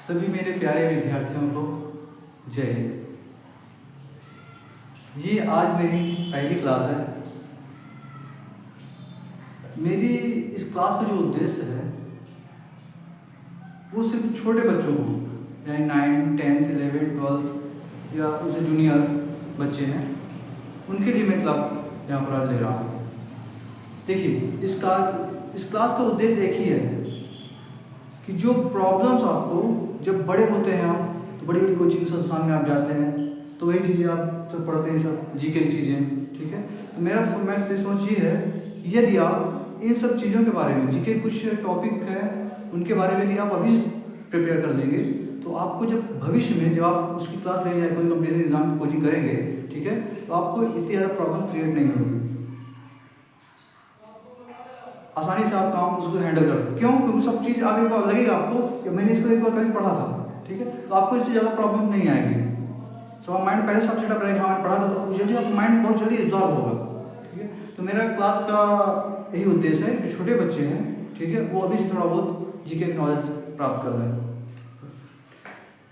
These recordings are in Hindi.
सभी मेरे प्यारे विद्यार्थियों को जय हिंद। ये आज मेरी पहली क्लास है। मेरी इस क्लास का जो उद्देश्य है वो सिर्फ छोटे बच्चों को, यानी 9, 10, 11, 12 या उनसे जूनियर बच्चे हैं, उनके लिए मैं क्लास यहाँ पर आज ले रहा हूँ। देखिए, इस क्लास का उद्देश्य एक ही है कि जो प्रॉब्लम्स आपको जब बड़े होते हैं, आप तो बड़ी बड़ी कोचिंग संस्थान में आप जाते हैं तो वही चीज़ें आप सब पढ़ते हैं, सब जीके की चीज़ें, ठीक है। तो मेरा सोच ये है कि यदि आप इन सब चीज़ों के बारे में, जीके कुछ टॉपिक है उनके बारे में यदि आप अभी प्रिपेयर कर लेंगे तो आपको जब भविष्य में जब आप उसकी क्लास लेंगे या कोई कॉम्पिटिशन एग्जाम की कोचिंग करेंगे, ठीक है, तो आपको इतनी ज़्यादा प्रॉब्लम क्रिएट नहीं होगी। आसानी से आप काम उसको हैंडल कर सकते। क्यों? क्योंकि सब चीज़ आगे लगेगा आपको कि मैंने इसको एक बार कहीं पढ़ा था, ठीक है, तो आपको इससे ज़्यादा प्रॉब्लम नहीं आएगी। सब माइंड पहले सब सेटअप रहेगा, हाँ पढ़ा था तो जल्दी आपका माइंड बहुत जल्दी एब्जॉर्ब होगा, ठीक है। तो मेरा क्लास का यही उद्देश्य है कि छोटे बच्चे हैं, ठीक है, वो अभी से थोड़ा बहुत जीके नॉलेज प्राप्त कर रहे हैं।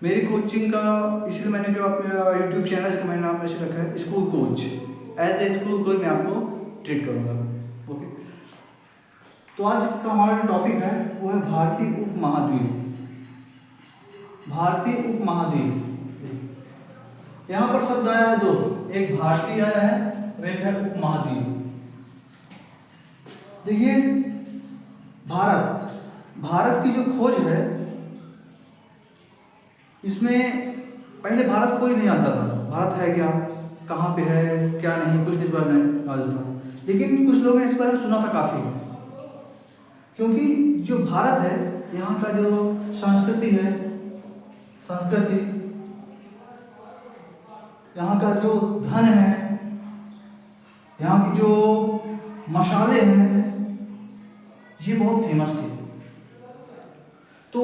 मेरी कोचिंग का इसलिए मैंने जो आप मेरा यूट्यूब चैनल इसका मैंने नाम ऐसे रखा है school coach. As a school coach मैं आपको ट्रीट करूँगा। ओके, तो आज का हमारा जो टॉपिक है वो है भारतीय उपमहाद्वीप। भारतीय उपमहाद्वीप, यहाँ पर शब्द आया है दो, एक भारतीय आया है और एक है उपमहाद्वीप। देखिए, भारत की जो खोज है, इसमें पहले भारत कोई नहीं आता था। भारत है क्या, कहाँ पे है, क्या नहीं, कुछ इस बारे में नॉलेज था, लेकिन कुछ लोगों ने इस बारे में सुना था काफ़ी। क्योंकि जो भारत है, यहाँ का जो संस्कृति है, यहाँ का जो धन है, यहाँ की जो मसाले हैं, ये बहुत फेमस थे। तो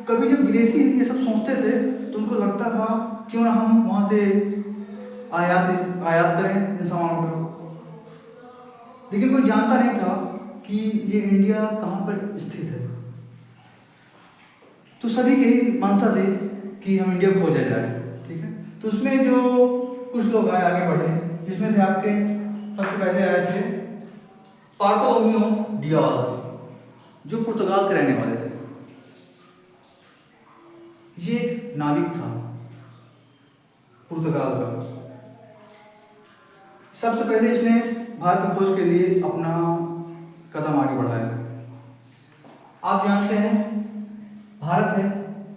कभी जब विदेशी ये सब सोचते थे तो उनको लगता था क्यों ना हम वहाँ से आयात करें इन सामानों को। लेकिन कोई जानता नहीं था कि ये इंडिया कहाँ पर स्थित है। तो सभी के ही मंशा थे कि हम इंडिया खोजा जाए, ठीक है। तो उसमें जो कुछ लोग आगे बढ़े, जिसमें थे आपके सबसे पहले आए थे बार्टोलोमियो डियाज, जो पुर्तगाल के रहने वाले थे। ये एक नाविक था पुर्तगाल का। सबसे पहले इसने भारत की खोज के लिए अपना कदम आगे बढ़ाया। आप जानते हैं भारत है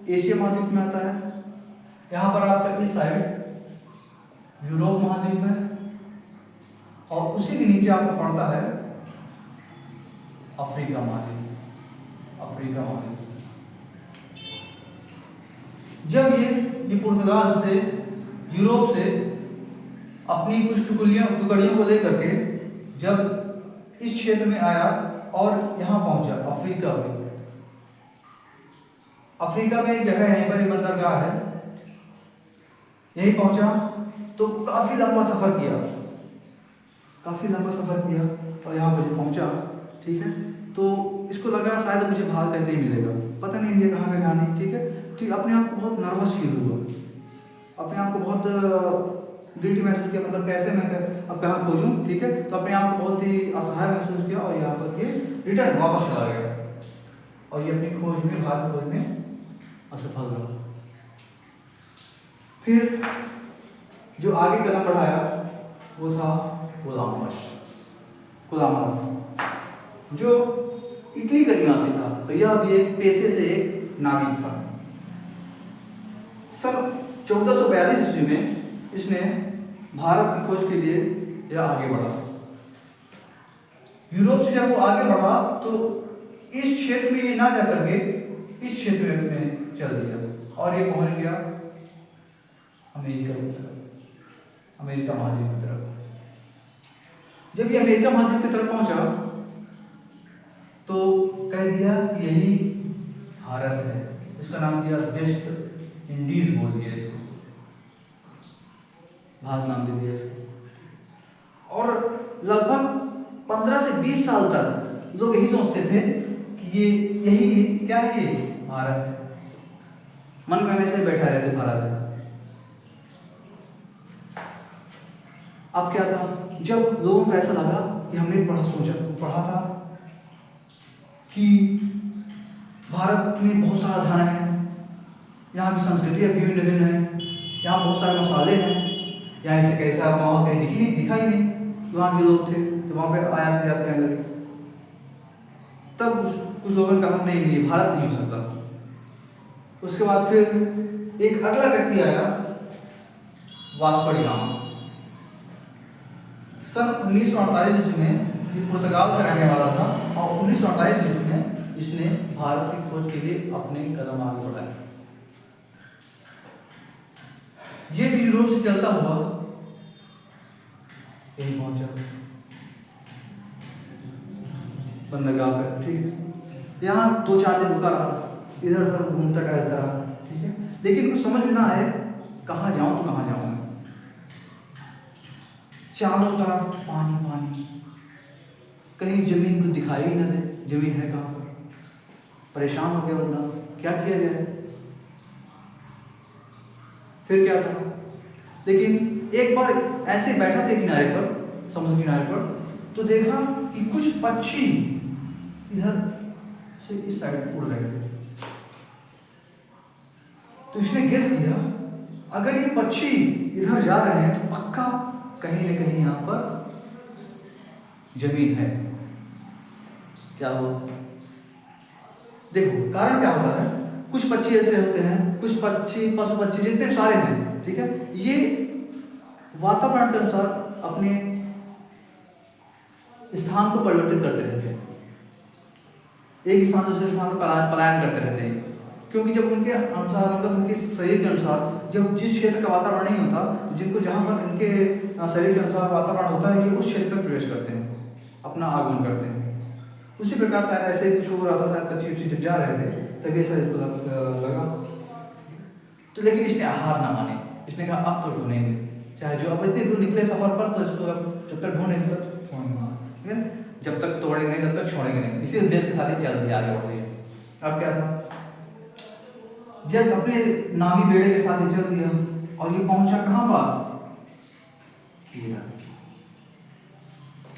एशिया महाद्वीप में आता है। यहाँ पर आपका इस साइड यूरोप महाद्वीप है और उसी के नीचे आपको पड़ता है अफ्रीका महाद्वीप। जब ये पुर्तगाल से, यूरोप से अपनी कुछ टुकड़ियों को लेकर के जब इस क्षेत्र में आया और यहाँ पहुंचा अफ्रीका में। अफ्रीका में एक जगह है, यहीं पर एक बंदरगाह है, यहीं पहुंचा तो काफी लंबा सफर किया और यहाँ पर जब पहुंचा, ठीक है, तो इसको लगा शायद मुझे बाहर कहीं नहीं मिलेगा, पता नहीं ये कहाँ पे कहाँ नहीं, ठीक है। तो अपने आप को बहुत नर्वस फील हुआ, अपने आप को बहुत गिल्टी महसूस किया, मतलब कैसे मैं अब कहाँ खोजूं, ठीक है। तो अपने आप को बहुत ही असहाय महसूस किया और यहाँ पर ये रिटर्न वापस चला गया और ये अपनी खोज में, भारत खोज में असफल रहा। फिर जो आगे कदम बढ़ाया वो था कोलंबस, जो इटली का निवासी था। तो यह भी एक पेशे से एक नाविक था। सन 1442 ईस्वी में इसने भारत की खोज के लिए यह आगे बढ़ा। यूरोप से जब वो आगे बढ़ा तो इस क्षेत्र में ये ना जा करके इस क्षेत्र में चल दिया और ये पहुंच गया अमेरिका महाद्वीप की तरफ। जब ये अमेरिका महाद्वीप की तरफ पहुंचा तो कह दिया कि यही भारत है। इसका नाम दिया वेस्ट इंडीज, बोल दिया इसको, भारत नाम दे दिया इसको। और लगभग 15 से 20 साल तक लोग यही सोचते थे कि ये यही क्या है, ये भारत है। मन में हमेशा ही बैठा रहते भारत है। अब क्या था, जब लोगों को ऐसा लगा कि हमने पढ़ा था कि भारत में बहुत सारा धन है, यहाँ की संस्कृति भिन्न भिन्न है, यहाँ बहुत सारे मसाले हैं, यहाँ ऐसे कैसा माहौल कहीं दिखा ही नहीं। वहाँ के लोग थे तो वहाँ पे आयात निर्यात करने लगे। तब कुछ लोगों ने कहा नहीं नहीं भारत नहीं हो सकता। उसके बाद फिर एक अगला व्यक्ति आया, वास्को डी गामा। सन 1948 में ये पुर्तगाल का रहने वाला था और 1948 में इसने भारत की खोज के लिए अपने कदम आगे बढ़ाए। ये भी यूरोप से चलता हुआ यही पहुंचा बंदरगाह पे, ठीक है। यहाँ 2-4 दिन रुका रहा, इधर उधर घूमता टहलता रहा, ठीक है। लेकिन कुछ समझ में ना आए कहाँ जाऊँ तो कहाँ जाऊँ मैं। चारों तरफ पानी पानी, कहीं जमीन को दिखाई ही ना दे, जमीन है कहाँ पर। परेशान हो गया बंदा, क्या किया जाए। फिर क्या था, लेकिन एक बार ऐसे बैठा थे किनारे पर, समुद्र किनारे पर, तो देखा कि कुछ पक्षी इधर से इस साइड उड़ रहे थे। तो इसने गेस किया अगर ये पक्षी इधर जा रहे हैं तो पक्का कहीं न कहीं यहाँ पर जमीन है। क्या हो, देखो कारण क्या होता है, कुछ पक्षी ऐसे होते हैं, कुछ पक्षी पशु पक्षी जितने सारे हैं, ठीक है, ये वातावरण के अनुसार अपने स्थान को परिवर्तित करते रहते हैं, एक स्थान से दूसरे स्थान पर पलायन करते रहते हैं। क्योंकि जब उनके अनुसार, मतलब उनके शरीर के अनुसार, जब जिस क्षेत्र का वातावरण नहीं होता, जिनको जहाँ पर उनके शरीर के अनुसार वातावरण होता है, ये उस क्षेत्र में प्रवेश करते हैं, अपना आगमन करते हैं। उसी प्रकार शायद ऐसे कुछ हो रहा था, शायद पक्षी उक्षी जब जा रहे थे तभी ऐसा लगा। तो लेकिन इसने हार ना माने, इसने कहा अब तो ढूंढेंगे, चाहे जो अब इतनी दूर निकले सफर पर, तो इसको जब तक ढूंढेंगे तब तक छोड़ेंगे, ठीक है, जब तक तोड़ेंगे नहीं तब तक छोड़ेंगे नहीं। इसी उद्देश्य के साथ ही चल दिया, आगे बढ़ रही है। अब क्या था, जब अपने नावी बेड़े के साथ ही चल दिया और ये पहुंचा कहाँ पास,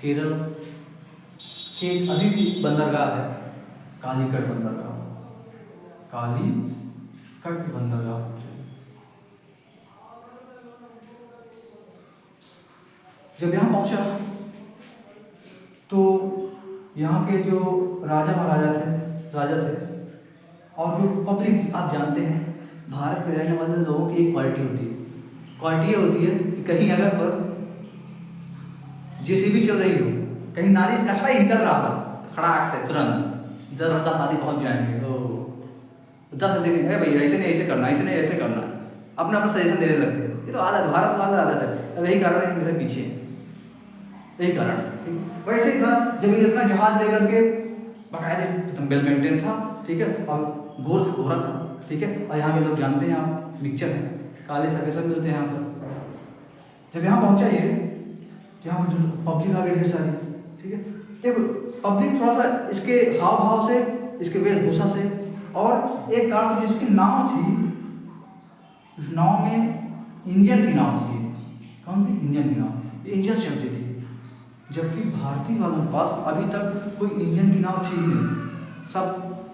केरल के अभी भी बंदरगाह है, कालीकट बंदरगाह, कालीकट बंदरगाह। जब यहाँ पहुंचा तो यहाँ के जो राजा थे और जो पब्लिक, आप जानते हैं भारत में रहने वाले लोगों की एक क्वालिटी होती है, क्वालिटी ये होती है कि कहीं अगर पर जेसीबी चल रही हो, कहीं नाली से कचरा ही निकल रहा हो, खड़ाक से तुरंत 10 आदमी पहुंच जाएंगे, तो 10 देखेंगे भैया ऐसे नहीं ऐसे करना, ऐसे नहीं ऐसे करना, अपना अपना सजेशन देने लगते हैं। ये तो आदत, भारत वाला आदत है। अब यही कारण है मेरे पीछे, यही कारण। वैसे ही था जब ये अपना जहाज लेकर के बाकायदे एकदम वेल मेंटेन था, ठीक है, और गोर से गोरा था, ठीक है, और यहाँ पे लोग जानते हैं आप मिक्सचर है, काले सफेद सब मिलते हैं यहाँ पर। जब यहाँ पहुँचा ये, यहाँ पर जो पब्लिक आ गई ढेर सारी, ठीक है, देखो पब्लिक थोड़ा सा इसके हाव भाव से, इसके वेशभूषा से, और एक कारण जिसकी नाव थी, उस नाव में इंजन की नाव थी। कौन सी? इंजन की नाव, ये इंजन चलती थी, जबकि भारतीय वालों के पास अभी तक कोई इंजन की नाव थी ही नहीं, सब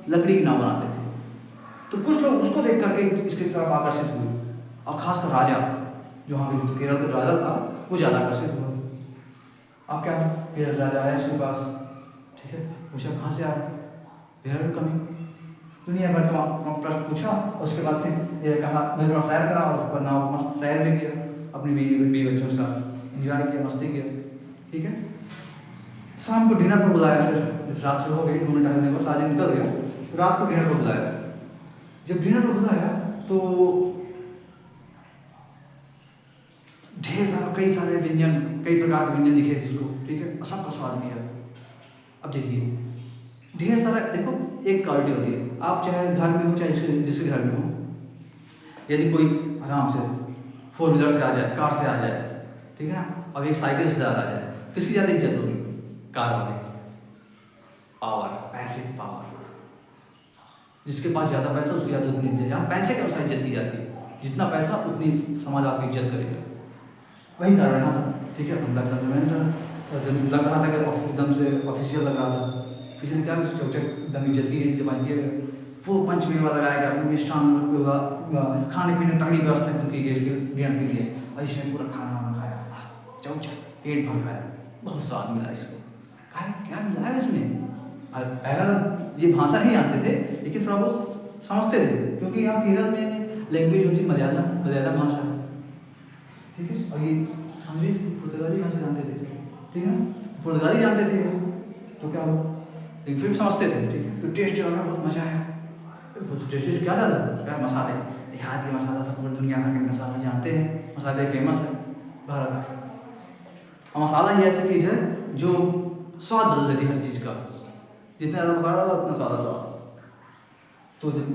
लकड़ी की नाव बनाते थे। तो कुछ लोग उसको देख करके इसकी तरफ आकर्षित हुए, और खासकर राजा, जो वहाँ पे केरल का राजा था, वो ज़्यादा आकर्षित हुआ। अब क्या, केरल राजा आया इसके पास, ठीक है, पूछा कहाँ से आया, वेयर कमिंग, दुनिया भर का प्रश्न पूछा। उसके बाद फिर ये कहा मैं थोड़ा सैर करा, और उसके बाद नाव मस्त सैर भी किया, अपनी बीवी बच्चों के साथ इंजॉय किया, मस्ती किया, ठीक है। शाम को डिनर पर बुलाया, फिर रात हो गई, घूमने टहलने को सारे निकल गया, फिर रात को डिनर पर बुलाया। जब डिनर पर बुलाया तो ढेर सारा, कई सारे व्यंजन, कई प्रकार के व्यंजन दिखे जिसको, ठीक है, सबका स्वाद लिया। अब देखिए ढेर सारा, देखो एक क्वालिटी होती है, आप चाहे घर में हो चाहे जिसके घर में हो, यदि कोई आराम से 4 व्हीलर से आ जाए, कार से आ जाए, ठीक है ना, अब एक साइकिल से आ जाए, किसकी ज़्यादा इज्जत होगी? कार वाले। पावर, पैसे पावर, जिसके पास ज़्यादा पैसा उसकी ज़्यादा उतनी इज्जत। यहाँ पैसे के अनुसार इज्जत की जाती है, जितना पैसा उतनी समाज आपकी इज्जत करेगा। वही कारण यहाँ था, ठीक है। हम लग रहा था कि एकदम से ऑफिशियल लग रहा था, किसी ने क्या चौचक एकदम इज्जत की इसके बाद ये वो पंचमेवा लगाया गया, मिष्ठान खाने पीने तगड़ी व्यवस्था की गई इसके डिनर के लिए। और इसने पूरा खाना वाना खाया, चौचक पेट भर खाया, बहुत स्वाद मिला इसको। क्या मिला है इसमें? पहला ये भाषा नहीं आते थे, लेकिन थोड़ा बहुत समझते थे, क्योंकि यहाँ केरल में लैंग्वेज होती है मलयालम भाषा, ठीक है। और ये अंग्रेज पुर्तगाली भाषा जानते थे, ठीक है, पुर्तगाली जानते थे तो क्या हुआ, लेकिन फिर भी समझते थे, ठीक है। तो टेस्ट जो है बहुत मजा आया। टेस्ट क्या डाला? क्या मसाले, देहात के मसाला, सब पूरी दुनिया भर के मसाला जानते हैं, मसाले फेमस है भारत में। और मसाला ही ऐसी चीज़ है जो स्वाद बदल देती है हर चीज़ का, जितना ज़्यादा मसाला होगा उतना ज़्यादा स्वाद। तो जब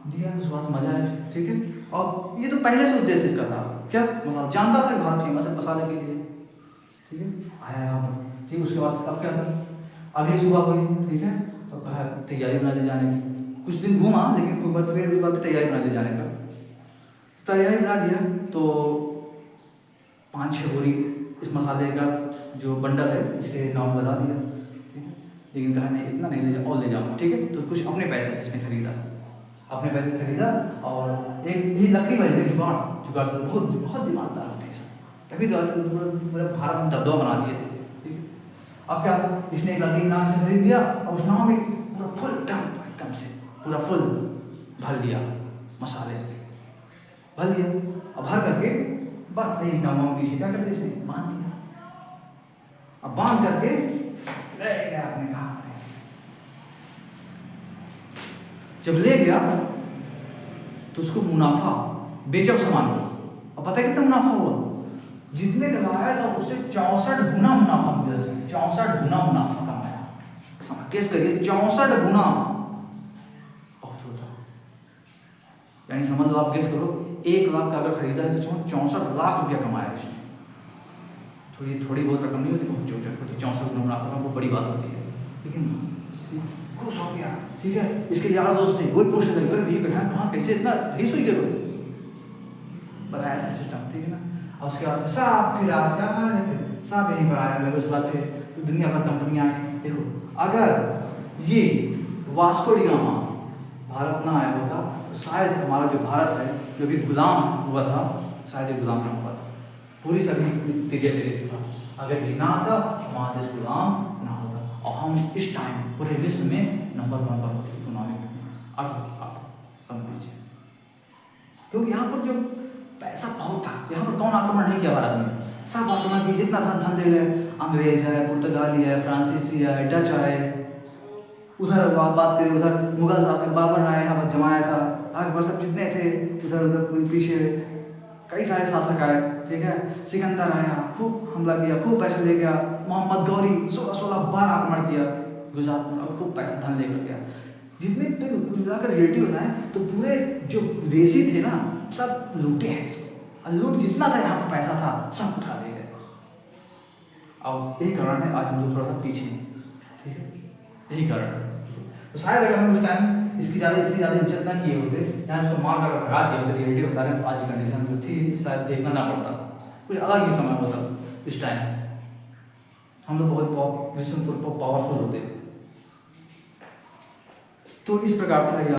दिया तो स्वाद मजा है, ठीक है। और ये तो पहले से उद्देश्य इसका था, क्या मसाला जानता था भारत फेमस है मसाले के लिए, ठीक है। आया यहाँ पर, ठीक। उसके बाद अब क्या था, अगली सुबह हुई, ठीक है। तो कहा तैयारी बना ली जाने की, कुछ दिन घूमा, लेकिन फिर तैयारी बना ली जाने का। तैयारी बना लिया तो 5-6 बोरी इस मसाले का जो बंडल है इसके नाम लगा दिया, ठीक है। लेकिन कहा नहीं इतना नहीं ले जाओ, और ले जाऊँगा, ठीक है। तो कुछ अपने पैसे से इसने खरीदा, अपने पैसे खरीदा। और एक ये लकड़ी वाली जुगाड़ से बहुत दिमागदार होते हैं सब, तभी तो पूरे भारत में दबदबा बना दिए थे, ठीक है। अब क्या था, इसने एक लकड़ी नाम से खरीद दिया और उस नाम में पूरा फुल एकदम से पूरा फुल भर लिया, मसाले भर लिया। अब भर करके बस सही नाम पीछे क्या करते इसने बांध दिया। अब बांध करके ले गया अपने काम में। जब ले गया तो उसको मुनाफा बेचा उस सामान को। अब पता है कितना मुनाफा हुआ? जितने का लगाया था उससे 64 गुना मुनाफा मिला, 64 गुना मुनाफा कमाया। केस करिए 64 गुना बहुत होता, यानी समझ लो आप, केस करो 1 लाख का अगर खरीदा है तो 64 लाख रुपया कमाया इसने। थोड़ी बहुत रकम नहीं होती, बहुत 64 गुना मुनाफा बहुत बड़ी बात होती है। लेकिन खुश हो गया, ठीक है। इसके यार दोस्त थे, वही पूछने लगे अरे भैया कहाँ कैसे इतना रईस हुई गए, बताया ऐसा सिस्टम, ठीक है ना। और उसके बाद साहब फिर आप क्या साहब यहीं पर आने लगे। उसके बाद फिर दुनिया भर कंपनियाँ आई। देखो अगर ये वास्को डी गामा भारत ना आया होता तो शायद हमारा जो भारत है जो भी गुलाम हुआ था, शायद ये गुलाम ना हुआ था, पूरी सभी धीरे था। अगर ये ना आता हमारा देश गुलाम ना होता और हम इस टाइम पूरे विश्व में नंबर 1 पर होते इकोनॉमिक अर्थ समझ। क्योंकि यहाँ पर जो पैसा बहुत था, यहाँ पर कौन आक्रमण नहीं किया भारत में, सब आक्रमण की जितना धन ले गए, अंग्रेज है, पुर्तगाली है, फ्रांसीसी है, डच है। उधर बात करें, उधर मुगल शासक बाबर ने यहाँ पर जमाया था, अकबर सब जितने थे उधर पीछे कई सारे शासक आए, ठीक है। सिकंदर आया, खूब हमला किया, खूब पैसे ले गया। मोहम्मद गौरी 16 बार आक्रमण किया गुजरात में और खूब पैसा धन लेकर गया। जितने मिलाकर रिलेटिव बताएं तो पूरे जो विदेशी थे ना सब लूटे हैं इसको, और लूट जितना था यहाँ पर पैसा था सब उठा ले गए। अब यही कारण है आज हम लोग थोड़ा सा पीछे हैं, ठीक है, यही कारण है। तो शायद अगर हम उस टाइम इसकी इतनी ज़्यादा इज्जत ना किए होते, यहाँ इसको मार कर भगा दिए होते, रिलेटिव बता रहे हैं, तो आज की कंडीशन जो थी शायद देखना ना पड़ता, कुछ अलग ही समय होता। इस टाइम हम लोग बहुत विश्व पावरफुल होते। तो इस प्रकार से